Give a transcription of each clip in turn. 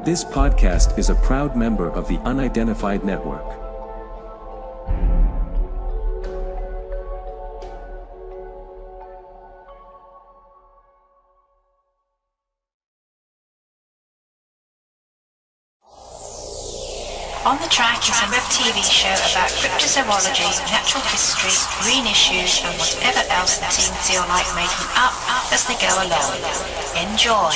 This podcast is a proud member of the Unidentified Network. On the Track is a web TV show about cryptozoology, natural history, green issues, and whatever else the team feel like making up as they go along. Enjoy!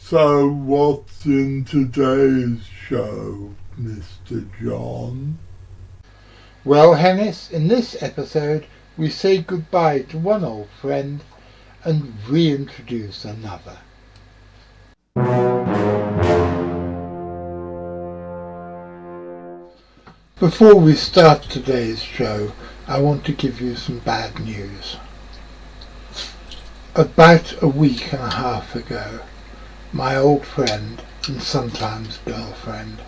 So what's in today's show, Mr. John? Well, Hennis, in this episode we say goodbye to one old friend and reintroduce another. Before we start today's show, I want to give you some bad news. About a week and a half ago, my old friend and sometimes girlfriend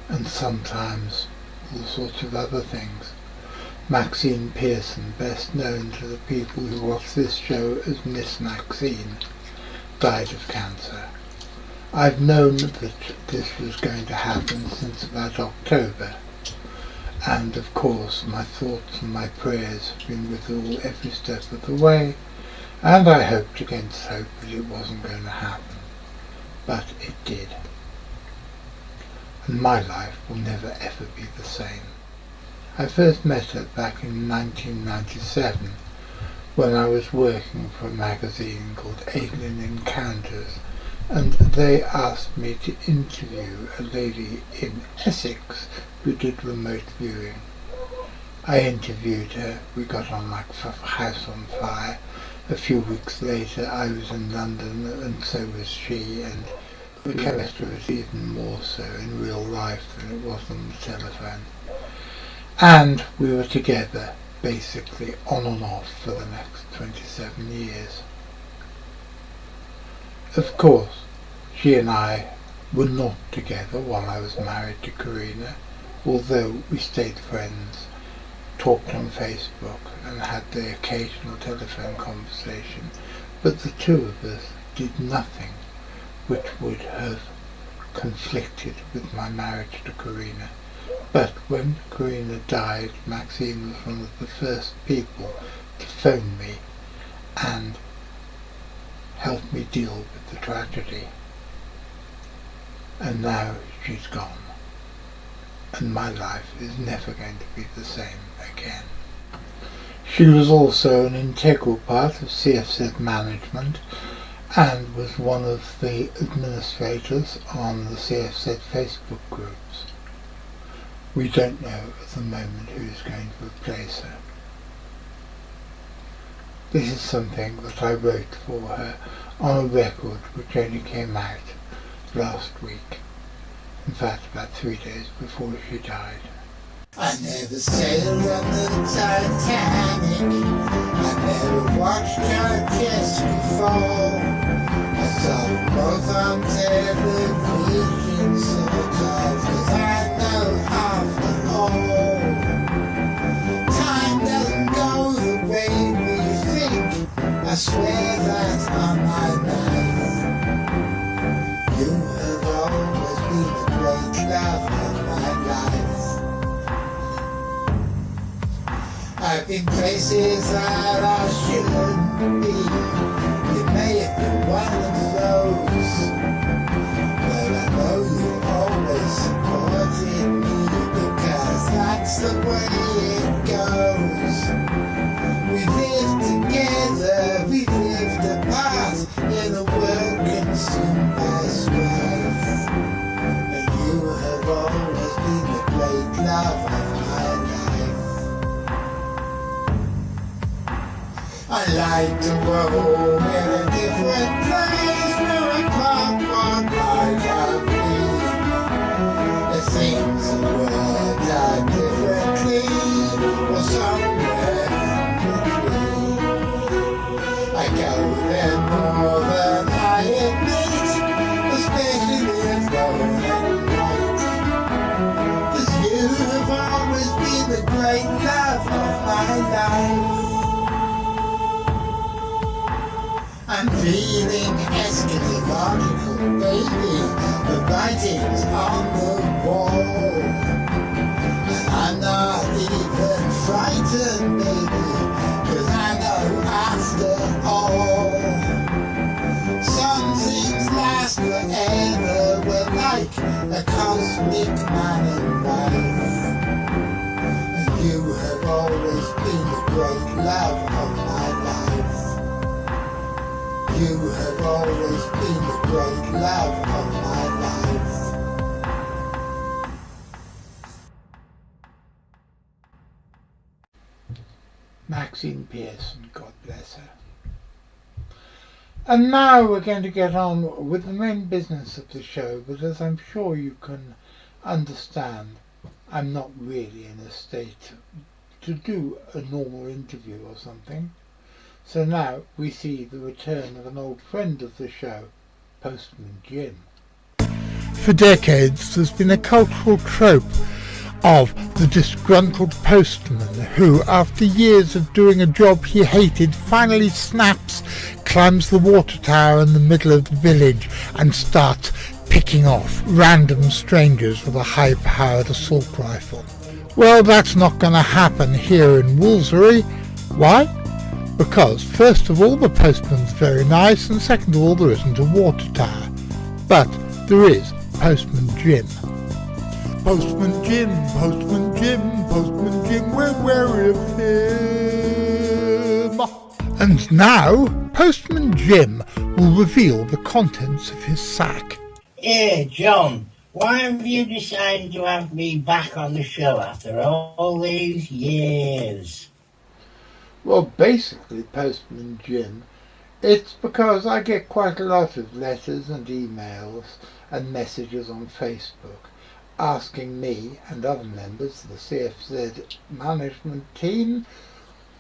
and sometimes all sorts of other things, Maxine Pearson, best known to the people who watch this show as Miss Maxine, died of cancer. I've known that this was going to happen since about October, and of course my thoughts and my prayers have been with her every step of the way, and I hoped against hope that it wasn't going to happen. But it did. And my life will never ever be the same. I first met her back in 1997 when I was working for a magazine called Alien Encounters, and they asked me to interview a lady in Essex who did remote viewing. I interviewed her, we got on like house on fire. A few weeks later I was in London and so was she, and the chemistry was even more so in real life than it was on the telephone. And we were together basically on and off for the next 27 years. Of course, she and I were not together while I was married to Karina, although we stayed friends, talked on Facebook and had the occasional telephone conversation, but the two of us did nothing which would have conflicted with my marriage to Karina. But when Karina died, Maxine was one of the first people to phone me and help me deal with the tragedy. And now she's gone, and my life is never going to be the same again. She was also an integral part of CFZ management and was one of the administrators on the CFZ Facebook groups. We don't know at the moment who's going to replace her. This is something that I wrote for her on a record which only came out last week. In fact, about 3 days before she died. I never sailed on the Titanic. I never watched her kiss before. I saw them both on television, sort of, 'cause I know half the whole. Time doesn't go the way we think. I swear that on my life. You have always been the great love of my life. I've been places that I shouldn't be. You may have been one of those, but I know you always supported me, because that's the way it goes. We lived together, we lived apart, in a world consumed by strife. And you have always been the great love of my life. I like to roam in a different place where I can't walk like I've been. The things and words are differently, or somewhere in between. I go there more than I admit, especially if going at night. 'Cause you have always been the great love of my life. I'm feeling eschatological, baby. The writing's on the wall. And I'm not even frightened, baby, 'cause I know after all, some things last forever. We're like a cosmic man and wife. And you have always been the great love of my life. You have always been the great love of my life. Maxine Pearson, God bless her. And now we're going to get on with the main business of the show, but as I'm sure you can understand, I'm not really in a state to do a normal interview or something. So now we see the return of an old friend of the show, Postman Jim. For decades there's been a cultural trope of the disgruntled postman who, after years of doing a job he hated, finally snaps, climbs the water tower in the middle of the village and starts picking off random strangers with a high-powered assault rifle. Well, that's not going to happen here in Woolsbury. Why? Because, first of all, the postman's very nice, and second of all, there isn't a water tower. But there is Postman Jim. Postman Jim, Postman Jim, Postman Jim, we're wary of him. And now, Postman Jim will reveal the contents of his sack. Here, John, why have you decided to have me back on the show after all these years? Well, basically, Postman Jim, it's because I get quite a lot of letters and emails and messages on Facebook asking me and other members of the CFZ management team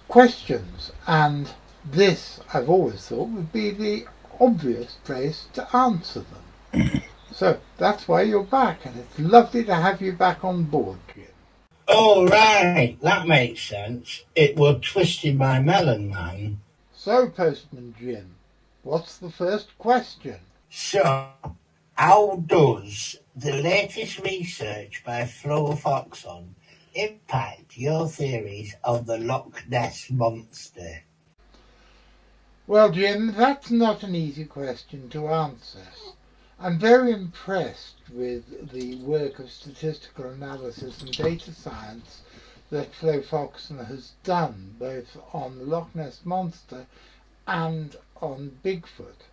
questions, and this, I've always thought, would be the obvious place to answer them. So that's why you're back, and it's lovely to have you back on board, Jim. Oh, right, that makes sense. It were twisting my melon, man. So, Postman Jim, what's the first question? So, how does the latest research by Flo Foxon impact your theories of the Loch Ness Monster? Well, Jim, that's not an easy question to answer. I'm very impressed with the work of statistical analysis and data science that Flo Foxon has done, both on the Loch Ness Monster and on Bigfoot.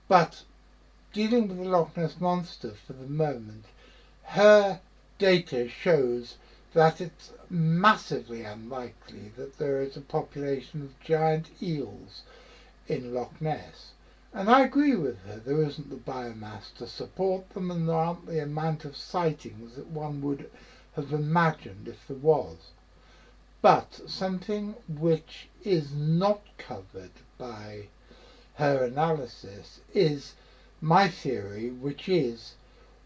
But dealing with the Loch Ness Monster for the moment, her data shows that it's massively unlikely that there is a population of giant eels in Loch Ness. And I agree with her, there isn't the biomass to support them, and there aren't the amount of sightings that one would have imagined if there was. But something which is not covered by her analysis is my theory, which is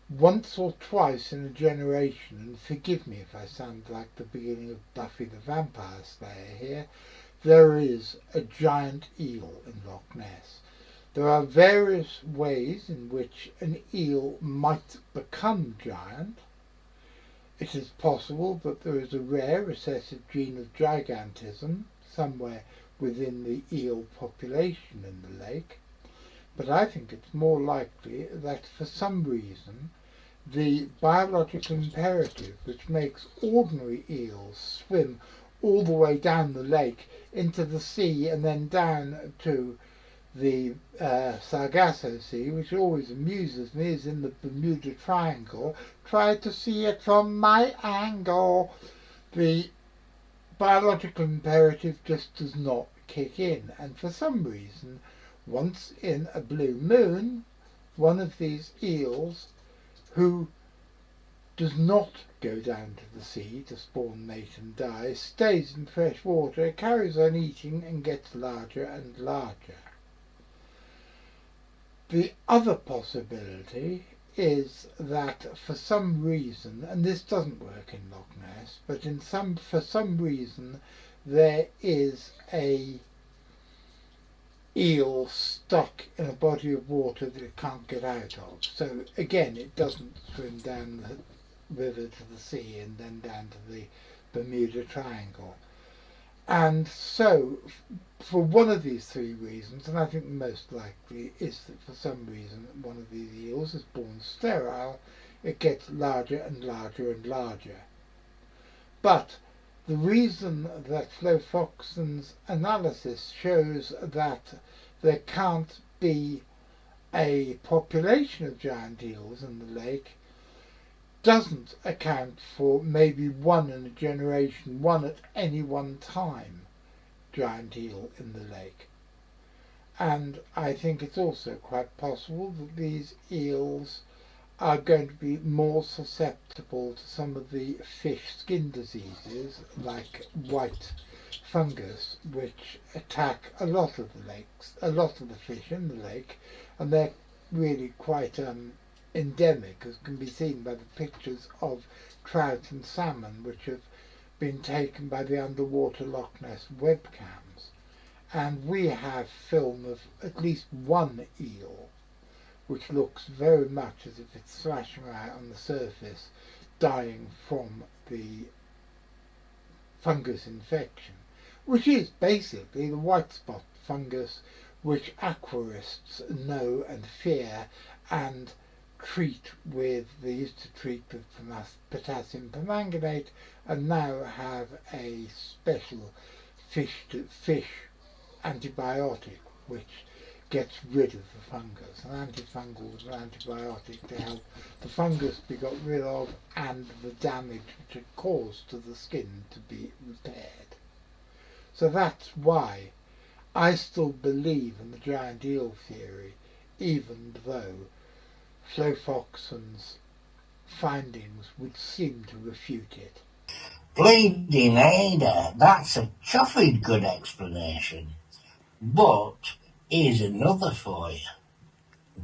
once or twice in a generation, and forgive me if I sound like the beginning of Buffy the Vampire Slayer here, there is a giant eel in Loch Ness. There are various ways in which an eel might become giant. It is possible that there is a rare recessive gene of gigantism somewhere within the eel population in the lake, but I think it's more likely that for some reason the biological imperative which makes ordinary eels swim all the way down the lake into the sea and then down to the Sargasso Sea, which always amuses me, is in the Bermuda Triangle. Try to see it from my angle. The biological imperative just does not kick in, and for some reason, once in a blue moon, one of these eels who does not go down to the sea to spawn, mate and die, stays in fresh water, carries on eating and gets larger and larger. The other possibility is that for some reason, and this doesn't work in Loch Ness, but for some reason there is a eel stuck in a body of water that it can't get out of. So again, it doesn't swim down the river to the sea and then down to the Bermuda Triangle. And so, for one of these three reasons, and I think the most likely is that for some reason one of these eels is born sterile, it gets larger and larger and larger. But the reason that Flofoxon's analysis shows that there can't be a population of giant eels in the lake doesn't account for maybe one in a generation, one at any one time, giant eel in the lake. And I think it's also quite possible that these eels are going to be more susceptible to some of the fish skin diseases like white fungus, which attack a lot of the lakes, a lot of the fish in the lake, and they're really quite endemic, as can be seen by the pictures of trout and salmon which have been taken by the underwater Loch Ness webcams. And we have film of at least one eel which looks very much as if it's thrashing around on the surface, dying from the fungus infection, which is basically the white spot fungus which aquarists know and fear and treat with, they used to treat with potassium permanganate, and now have a special fish antibiotic which gets rid of the fungus. An antifungal is an antibiotic to help the fungus be got rid of and the damage which it caused to the skin to be repaired. So that's why I still believe in the giant eel theory, even though Flofoxon's findings would seem to refute it. Bleeding Ada, that's a chuffing good explanation. But here's another for you.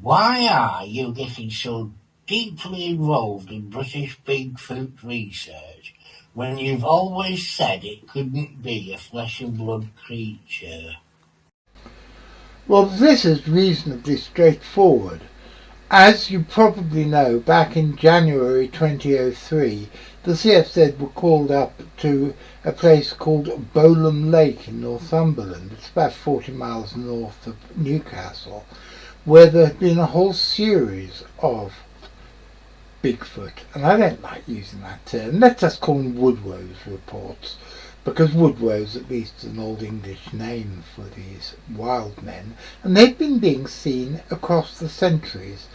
Why are you getting so deeply involved in British Bigfoot research when you've always said it couldn't be a flesh and blood creature? Well, this is reasonably straightforward. As you probably know, back in January 2003, the CFZ were called up to a place called Bowlam Lake in Northumberland. It's about 40 miles north of Newcastle, where there had been a whole series of Bigfoot, and I don't like using that term. Let's just call them Woodrow's reports, because Woodrow's at least is an Old English name for these wild men, and they've been being seen across the centuries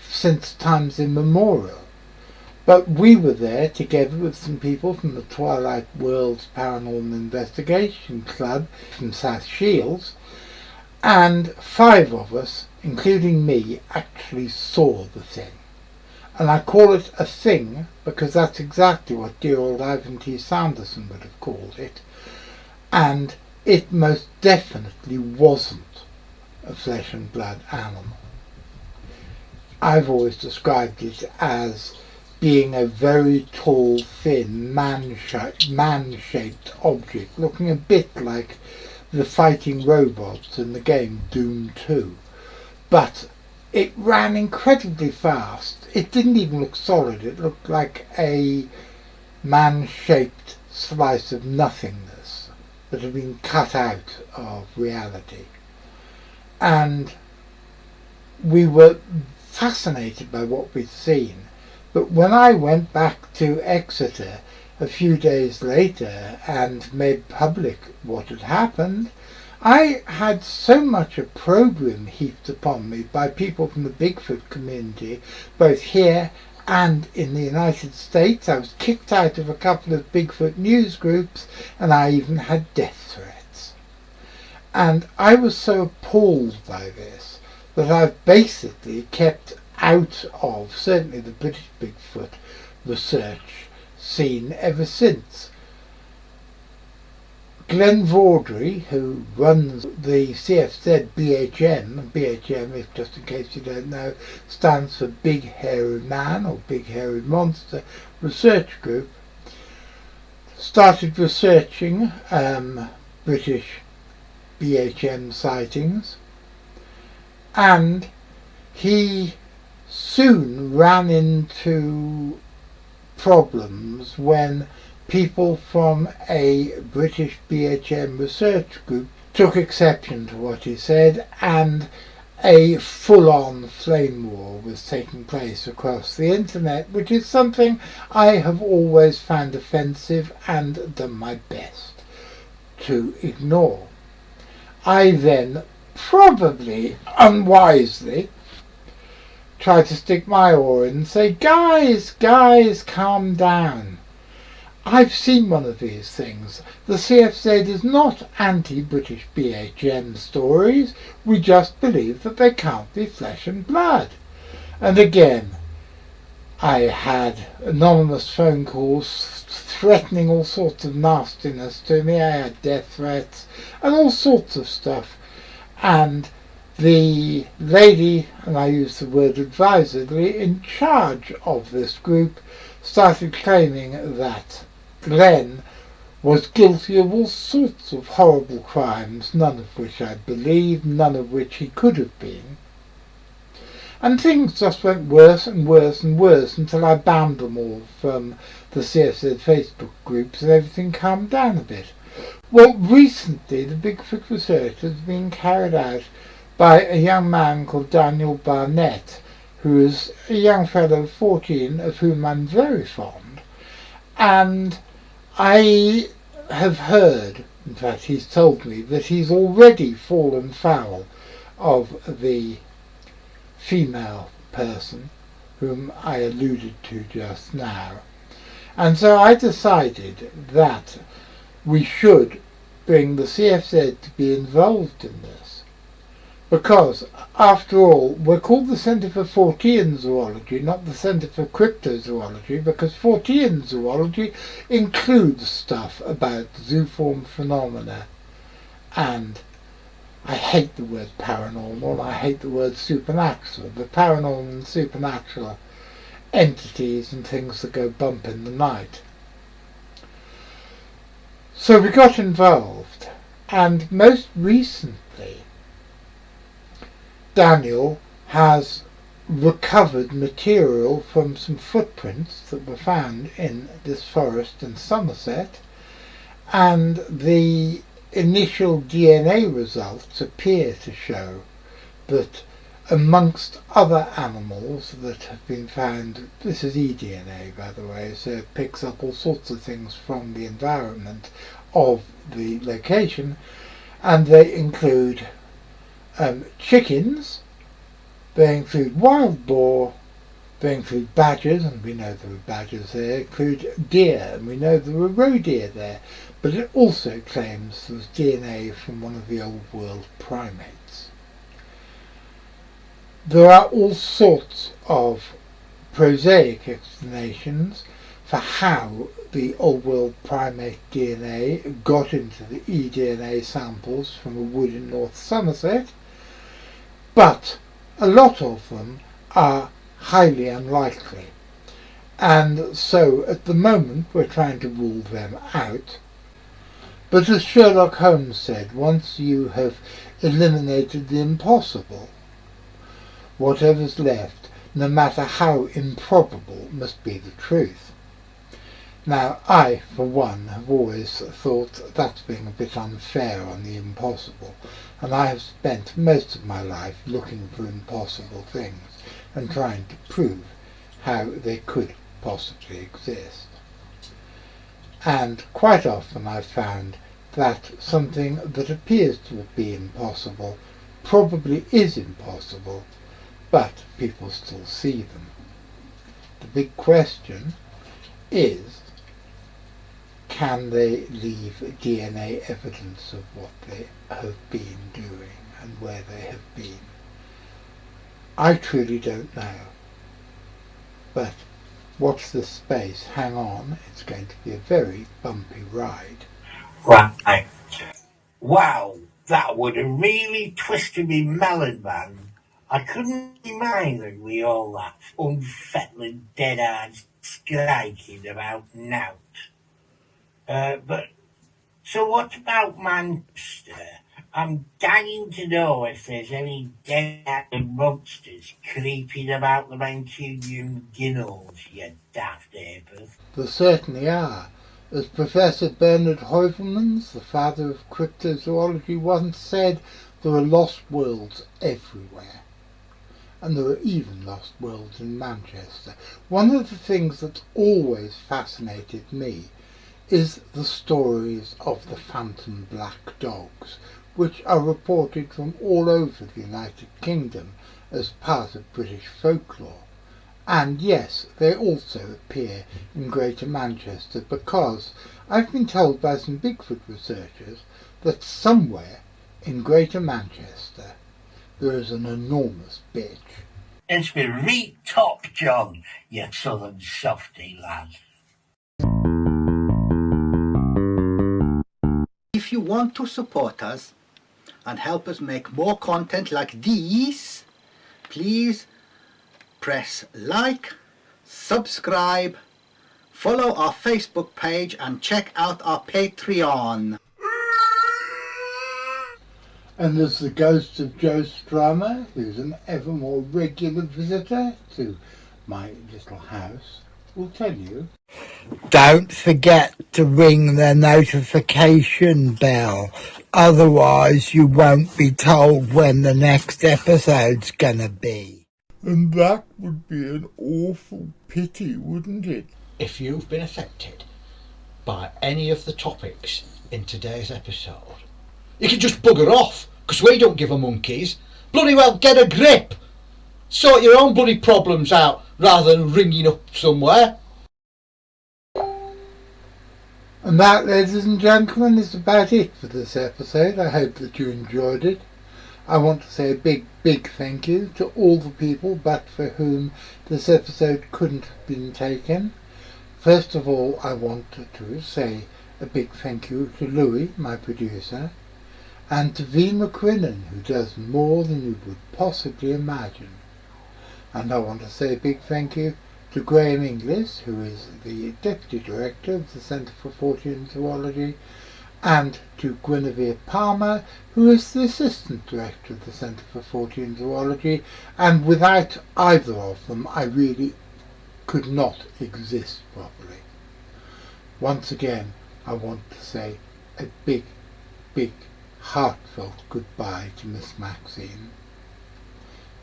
since times immemorial. But we were there together with some people from the Twilight Worlds Paranormal Investigation Club from South Shields, and 5 of us, including me, actually saw the thing. And I call it a thing because that's exactly what dear old Ivan T. Sanderson would have called it, and it most definitely wasn't a flesh and blood animal. I've always described it as being a very tall, thin, man-shaped object, looking a bit like the fighting robots in the game Doom 2. But it ran incredibly fast. It didn't even look solid. It looked like a man-shaped slice of nothingness that had been cut out of reality. And we were fascinated by what we'd seen. But when I went back to Exeter a few days later and made public what had happened, I had so much opprobrium heaped upon me by people from the Bigfoot community, both here and in the United States. I was kicked out of a couple of Bigfoot news groups, and I even had death threats. And I was so appalled by this that I've basically kept out of certainly the British Bigfoot research scene ever since. Glenn Vaudrey, who runs the CFZ BHM, if just in case you don't know, stands for Big Hairy Man or Big Hairy Monster Research Group, started researching British BHM sightings, and he soon ran into problems when people from a British BHM research group took exception to what he said, and a full-on flame war was taking place across the internet, which is something I have always found offensive and done my best to ignore. I then, probably unwisely, tried to stick my oar in and say, guys, calm down. I've seen one of these things. The CFZ is not anti-British BHM stories. We just believe that they can't be flesh and blood. And again, I had anonymous phone calls threatening all sorts of nastiness to me. I had death threats and all sorts of stuff. And the lady, and I use the word advisedly, in charge of this group started claiming that Glenn was guilty of all sorts of horrible crimes, none of which I believed, none of which he could have been. And things just went worse and worse and worse until I banned them all from the CFZ Facebook groups and everything calmed down a bit. Well, recently the big research has been carried out by a young man called Daniel Barnett, who is a young fellow of 14 of whom I'm very fond, and I have heard, in fact he's told me, that he's already fallen foul of the female person whom I alluded to just now. And so I decided that we should bring the CFZ to be involved in this. Because, after all, we're called the Centre for Fortean Zoology, not the Centre for Cryptozoology, because Fortean Zoology includes stuff about zooform phenomena. And I hate the word paranormal, I hate the word supernatural. The paranormal and supernatural entities and things that go bump in the night. So we got involved, and most recently Daniel has recovered material from some footprints that were found in this forest in Somerset, and the initial DNA results appear to show that amongst other animals that have been found, this is eDNA by the way, so it picks up all sorts of things from the environment of the location, and they include chickens, they include wild boar, they include badgers, and we know there were badgers there, include deer, and we know there were roe deer there, but it also claims there was DNA from one of the old world primates. There are all sorts of prosaic explanations for how the old world primate DNA got into the eDNA samples from a wood in North Somerset, but a lot of them are highly unlikely, and so at the moment we're trying to rule them out. But as Sherlock Holmes said, once you have eliminated the impossible, whatever's left, no matter how improbable, must be the truth. Now, I, for one, have always thought that's being a bit unfair on the impossible, and I have spent most of my life looking for impossible things and trying to prove how they could possibly exist. And quite often I've found that something that appears to be impossible probably is impossible, but people still see them. The big question is, can they leave DNA evidence of what they have been doing and where they have been? I truly don't know. But watch this space, hang on, it's going to be a very bumpy ride. Right. Wow, that would have really twisted me melon, man. I couldn't imagine with all that unfettling dead-eyed striking about nowt. But so what about Manchester? I'm dying to know if there's any dead monsters creeping about the Mancunian ginnels, you daft apers. There certainly are. As Professor Bernard Heuvelmans, the father of cryptozoology, once said, there are lost worlds everywhere. And there are even lost worlds in Manchester. One of the things that's always fascinated me is the stories of the phantom black dogs, which are reported from all over the United Kingdom as part of British folklore. And yes, they also appear in Greater Manchester because I've been told by some Bigfoot researchers that somewhere in Greater Manchester there is an enormous bitch. It's me reet top, John, you southern softy lad. If you want to support us and help us make more content like these, please press like, subscribe, follow our Facebook page and check out our Patreon. And there's the ghost of Joe Strummer, who's an ever more regular visitor to my little house, will tell you. Don't forget to ring the notification bell, otherwise you won't be told when the next episode's gonna be. And that would be an awful pity, wouldn't it? If you've been affected by any of the topics in today's episode, you can just bugger off, because we don't give a monkeys. Bloody well get a grip. Sort your own bloody problems out rather than ringing up somewhere. And that, ladies and gentlemen, is about it for this episode. I hope that you enjoyed it. I want to say a big thank you to all the people but for whom this episode couldn't have been taken. First of all, I want to say a big thank you to Louis, my producer, and to V. McCrinnan, who does more than you would possibly imagine. And I want to say a big thank you to Graham Inglis, who is the Deputy Director of the Centre for Fortean Zoology, and to Guinevere Palmer, who is the Assistant Director of the Centre for Fortean Zoology, and without either of them I really could not exist properly. Once again, I want to say a big heartfelt goodbye to Miss Maxine.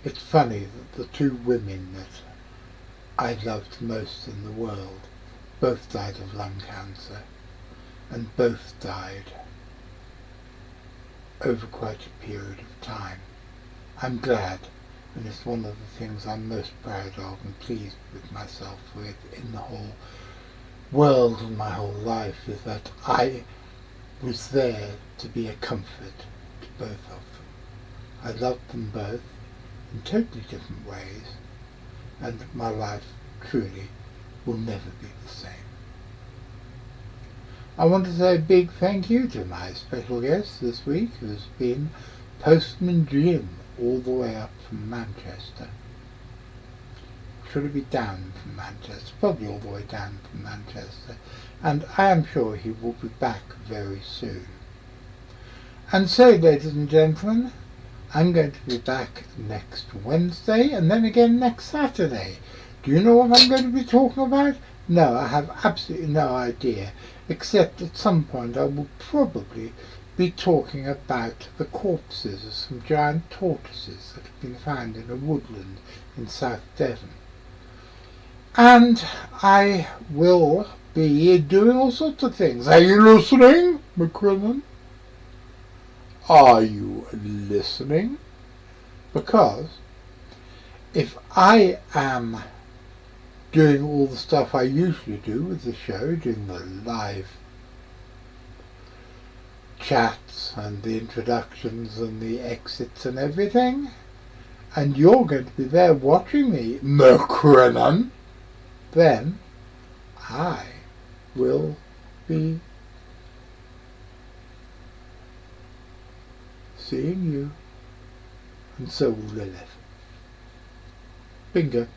It's funny that the two women that I loved most in the world both died of lung cancer, and both died over quite a period of time. I'm glad, and it's one of the things I'm most proud of and pleased with myself with in the whole world and my whole life, is that I was there to be a comfort to both of them. I loved them both in totally different ways, and my life truly will never be the same. I want to say a big thank you to my special guest this week, who has been Postman Jim, all the way up from Manchester. Should it be down from Manchester? Probably all the way down from Manchester. And I am sure he will be back very soon. And so, ladies and gentlemen, I'm going to be back next Wednesday and then again next Saturday. Do you know what I'm going to be talking about? No, I have absolutely no idea, except at some point I will probably be talking about the corpses of some giant tortoises that have been found in a woodland in South Devon. And I will be doing all sorts of things. Are you listening, McCrinnan? Are you listening? Because if I am doing all the stuff I usually do with the show, doing the live chats and the introductions and the exits and everything, and you're going to be there watching me, McCrinnan, then I will be seeing you, and so will Lilith. Bingo.